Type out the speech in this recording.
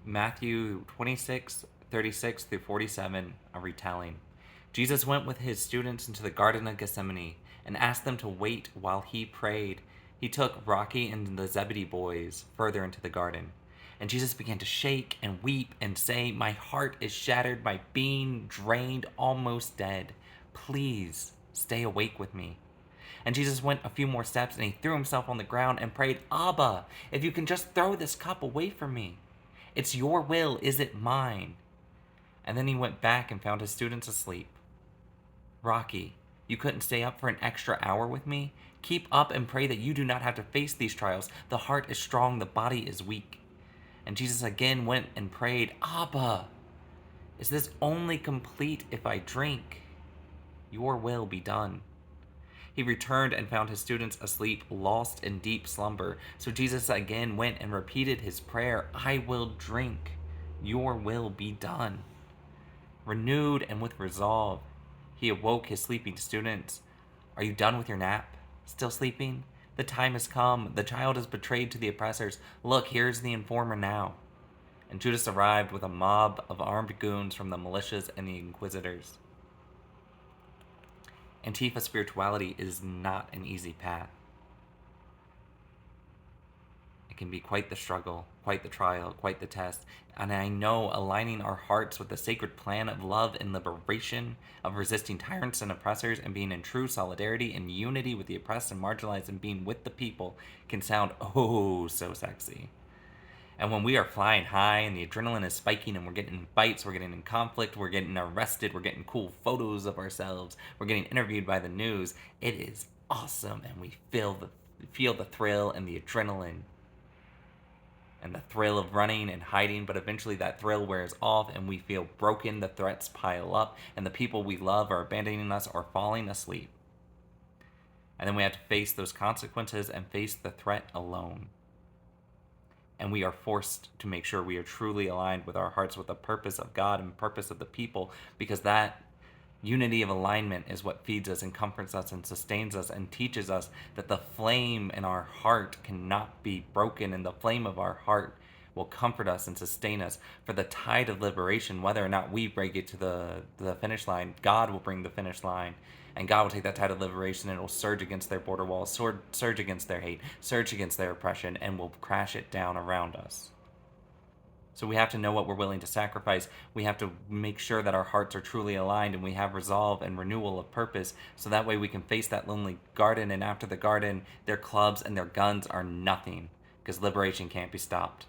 Matthew 26:36 through 47, a retelling. Jesus went with his students into the Garden of Gethsemane and asked them to wait while he prayed. He took Rocky and the Zebedee boys further into the garden. And Jesus began to shake and weep and say, "My heart is shattered, my being drained, almost dead. Please stay awake with me." And Jesus went a few more steps and he threw himself on the ground and prayed, "Abba, if you can just throw this cup away from me. It's your will, is it mine?" And then he went back and found his students asleep. "Rocky, you couldn't stay up for an extra hour with me? Keep up and pray that you do not have to face these trials. The heart is strong, the body is weak." And Jesus again went and prayed, "Abba, is this only complete if I drink? Your will be done." He returned and found his students asleep, lost in deep slumber. So Jesus again went and repeated his prayer, "I will drink. Your will be done." Renewed and with resolve, he awoke his sleeping students. "Are you done with your nap? Still sleeping? The time has come. The child is betrayed to the oppressors. Look, here's the informer now." And Judas arrived with a mob of armed goons from the militias and the inquisitors. Antifa spirituality is not an easy path. It can be quite the struggle, quite the trial, quite the test. And I know aligning our hearts with the sacred plan of love and liberation, of resisting tyrants and oppressors, and being in true solidarity and unity with the oppressed and marginalized, and being with the people can sound oh so sexy. And when we are flying high and the adrenaline is spiking and we're getting in fights, we're getting in conflict, we're getting arrested, we're getting cool photos of ourselves, we're getting interviewed by the news, it is awesome, and we feel the thrill and the adrenaline and the thrill of running and hiding, but eventually that thrill wears off and we feel broken, the threats pile up, and the people we love are abandoning us or falling asleep. And then we have to face those consequences and face the threat alone. And we are forced to make sure we are truly aligned with our hearts with the purpose of God and purpose of the people, because that unity of alignment is what feeds us and comforts us and sustains us and teaches us that the flame in our heart cannot be broken, and the flame of our heart will comfort us and sustain us for the tide of liberation. Whether or not we break it to the finish line, God will bring the finish line. And God will take that tide of liberation and it will surge against their border walls, surge against their hate, surge against their oppression, and will crash it down around us. So we have to know what we're willing to sacrifice. We have to make sure that our hearts are truly aligned and we have resolve and renewal of purpose, so that way we can face that lonely garden, and after the garden, their clubs and their guns are nothing, because liberation can't be stopped.